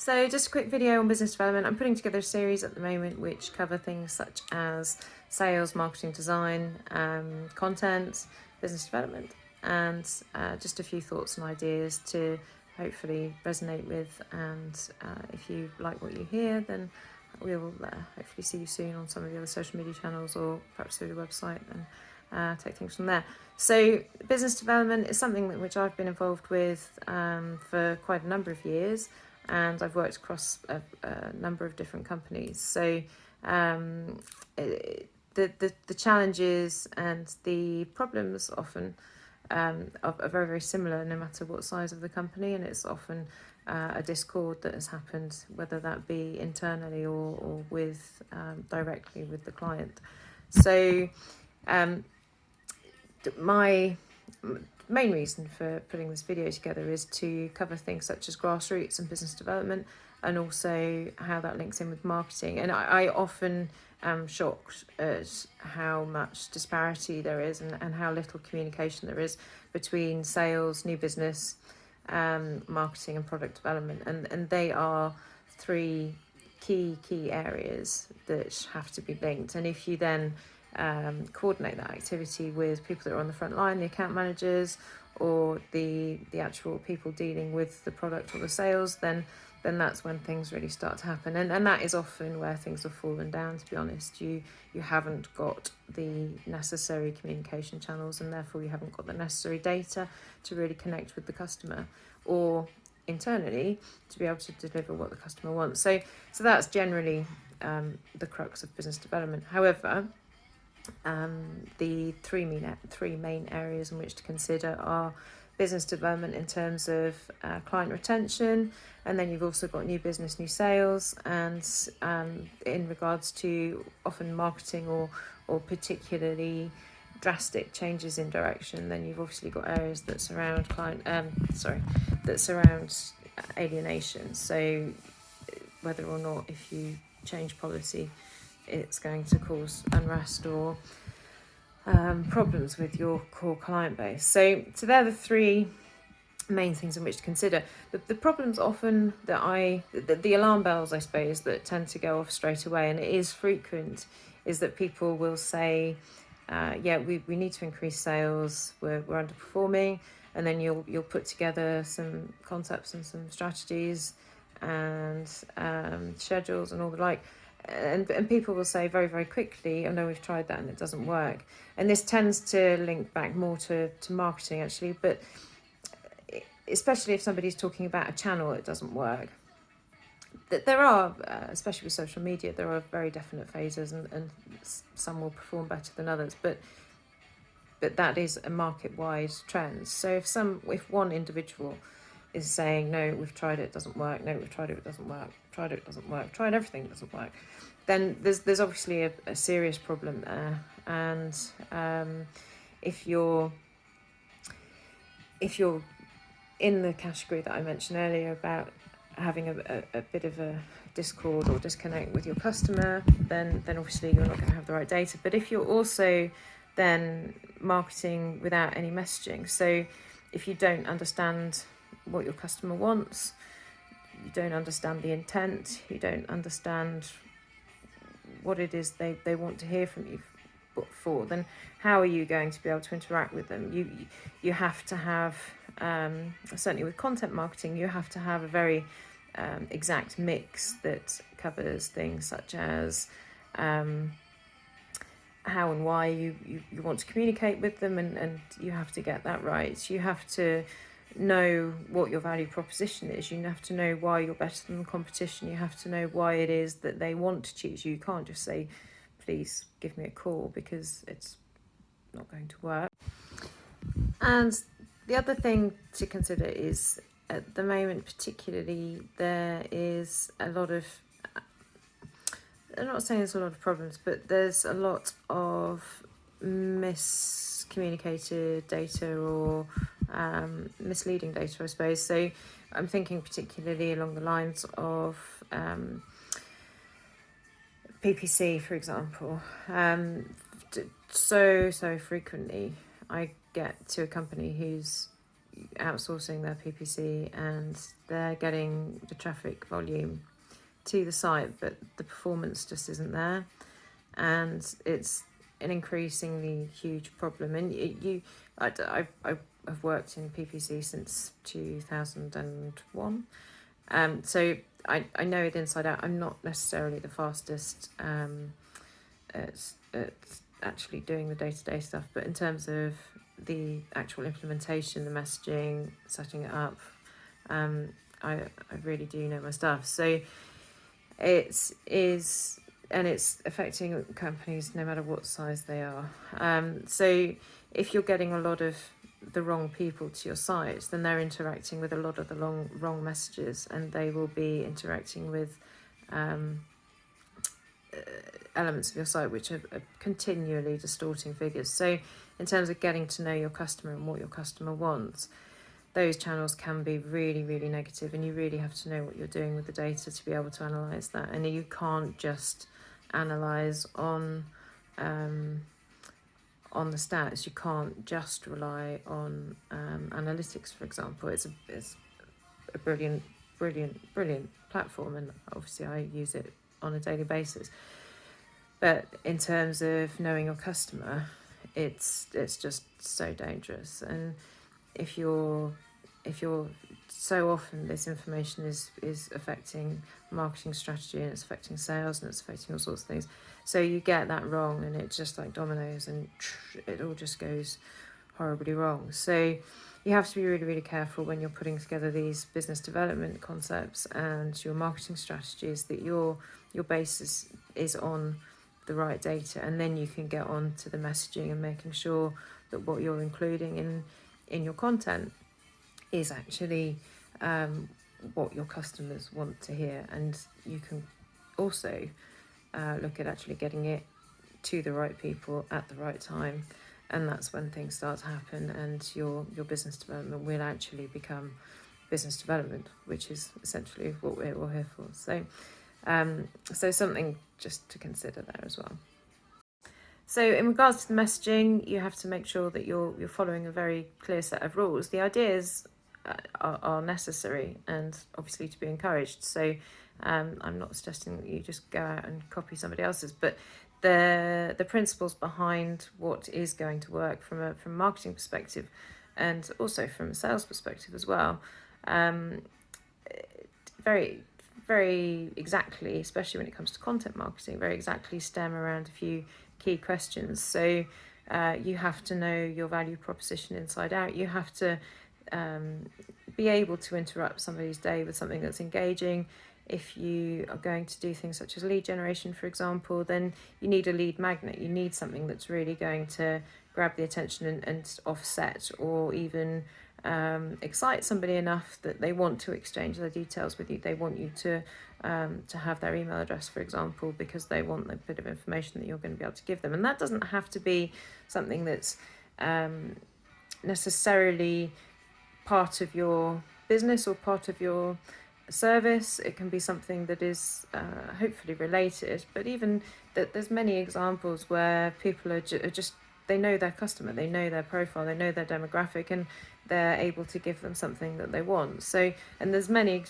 So just a quick video on business development. I'm putting together a series at the moment which cover things such as sales, marketing, design, content, business development, and just a few thoughts and ideas to hopefully resonate with. And if you like what you hear, then we will hopefully see you soon on some of the other social media channels or perhaps through the website and take things from there. So business development is something which I've been involved with for quite a number of years, and I've worked across a number of different companies. So the challenges and the problems often are very, very similar no matter what size of the company, and it's often a discord that has happened, whether that be internally or with directly with the client. So my main reason for putting this video together is to cover things such as grassroots and business development, and also how that links in with marketing. And I often am shocked at how much disparity there is and how little communication there is between sales, new business, marketing and product development. And they are three key areas that have to be linked. And if you then coordinate that activity with people that are on the front line, the account managers or the actual people dealing with the product or the sales, then that's when things really start to happen. And that is often where things have fallen down, to be honest. You haven't got the necessary communication channels, and therefore you haven't got the necessary data to really connect with the customer, or internally to be able to deliver what the customer wants. So that's generally the crux of business development. However, the three main areas in which to consider are business development in terms of client retention, and then you've also got new business, new sales, and in regards to often marketing or particularly drastic changes in direction, then you've obviously got areas that surround alienation. So whether or not if you change policy, it's going to cause unrest or problems with your core client base. So they're the three main things in which to consider. The problems often that the alarm bells, I suppose, that tend to go off straight away, and it is frequent, is that people will say, we need to increase sales, we're underperforming, and then you'll put together some concepts and some strategies and schedules and all the like. And people will say very, very quickly, oh no, we've tried that and it doesn't work. And this tends to link back more to marketing, actually, but especially if somebody's talking about a channel that doesn't work. There are, especially with social media, there are very definite phases, and some will perform better than others, but that is a market-wide trend. So if one individual is saying, no, we've tried it, it doesn't work, no, we've tried it, it doesn't work, tried it, it doesn't work, tried everything, it doesn't work, then there's obviously a serious problem there. And if you're in the category that I mentioned earlier about having a bit of a discord or disconnect with your customer, then obviously you're not going to have the right data. But if you're also then marketing without any messaging, so if you don't understand what your customer wants, you don't understand the intent, you don't understand what it is they want to hear from you for, then how are you going to be able to interact with them? You have to have, certainly with content marketing, you have to have a very exact mix that covers things such as how and why you want to communicate with them, and you have to get that right. You have to know what your value proposition is. You have to know why you're better than the competition. You have to know why it is that they want to choose you. You can't just say, please give me a call, because it's not going to work. And the other thing to consider is, at the moment particularly, there is a lot of, I'm not saying there's a lot of problems, but there's a lot of miscommunicated data or misleading data, I suppose. So I'm thinking particularly along the lines of PPC, for example. So frequently I get to a company who's outsourcing their PPC and they're getting the traffic volume to the site, but the performance just isn't there, and it's an increasingly huge problem. And I've worked in PPC since 2001, so I know it inside out. I'm not necessarily the fastest at actually doing the day-to-day stuff, but in terms of the actual implementation, the messaging, setting it up, I really do know my stuff. So it is, and it's affecting companies no matter what size they are. So if you're getting a lot of the wrong people to your site, then they're interacting with a lot of the wrong messages, and they will be interacting with elements of your site which are continually distorting figures. So in terms of getting to know your customer and what your customer wants, those channels can be really, really negative, and you really have to know what you're doing with the data to be able to analyse that. And you can't just analyse on the stats. You can't just rely on analytics, for example. It's a brilliant platform, and obviously I use it on a daily basis. But in terms of knowing your customer, it's just so dangerous. And if you're so often, this information is affecting marketing strategy, and it's affecting sales, and it's affecting all sorts of things. So you get that wrong, and it's just like dominoes, and it all just goes horribly wrong. So you have to be really, really careful when you're putting together these business development concepts and your marketing strategies, that your basis is on the right data, and then you can get on to the messaging and making sure that what you're including in your content is actually what your customers want to hear. And you can also look at actually getting it to the right people at the right time, and that's when things start to happen, and your business development will actually become business development, which is essentially what we're all here for. So something just to consider there as well. So in regards to the messaging, you have to make sure that you're following a very clear set of rules. The ideas are necessary and obviously to be encouraged. So I'm not suggesting that you just go out and copy somebody else's, but the principles behind what is going to work from a marketing perspective, and also from a sales perspective as well, very, very exactly, especially when it comes to content marketing, very exactly stem around a few key questions. So you have to know your value proposition inside out. You have to be able to interrupt somebody's day with something that's engaging. If you are going to do things such as lead generation, for example, then you need a lead magnet. You need something that's really going to grab the attention and offset, or even excite somebody enough that they want to exchange their details with you. They want you to have their email address, for example, because they want the bit of information that you're going to be able to give them. And that doesn't have to be something that's necessarily part of your business or part of your service. It can be something that is hopefully related, but even that there's many examples where people are just they know their customer, they know their profile, they know their demographic, and they're able to give them something that they want. So, and there's many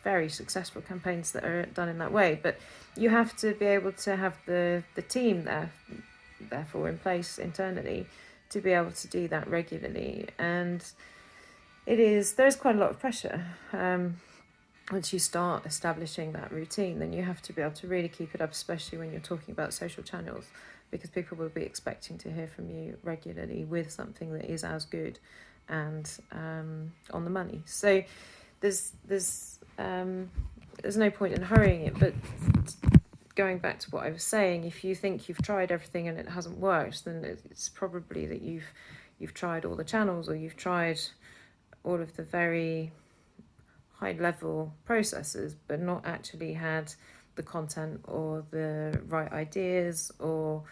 very successful campaigns that are done in that way, but you have to be able to have the team therefore in place internally to be able to do that regularly. And there's quite a lot of pressure. Once you start establishing that routine, then you have to be able to really keep it up, especially when you're talking about social channels, because people will be expecting to hear from you regularly with something that is as good and on the money. So there's no point in hurrying it. But going back to what I was saying, if you think you've tried everything and it hasn't worked, then it's probably that you've tried all the channels, or you've tried all of the very high level processes, but not actually had the content or the right ideas or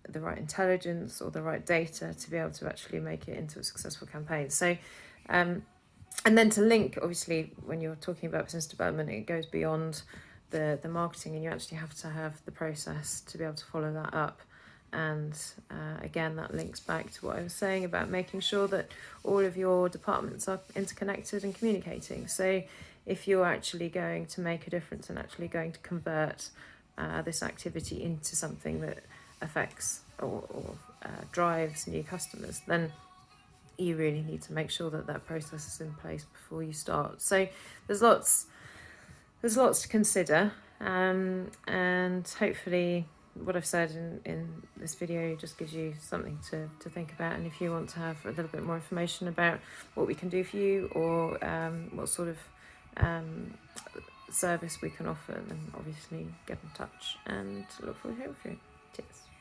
the right intelligence or the right data to be able to actually make it into a successful campaign. So and then to link, obviously, when you're talking about business development, it goes beyond the marketing, and you actually have to have the process to be able to follow that up And again, that links back to what I was saying about making sure that all of your departments are interconnected and communicating. So if you're actually going to make a difference and actually going to convert this activity into something that affects or drives new customers, then you really need to make sure that that process is in place before you start. So there's lots to consider, and hopefully what I've said in this video just gives you something to think about. And if you want to have a little bit more information about what we can do for you, or what sort of service we can offer, then obviously get in touch, and look forward to hearing from you. Cheers.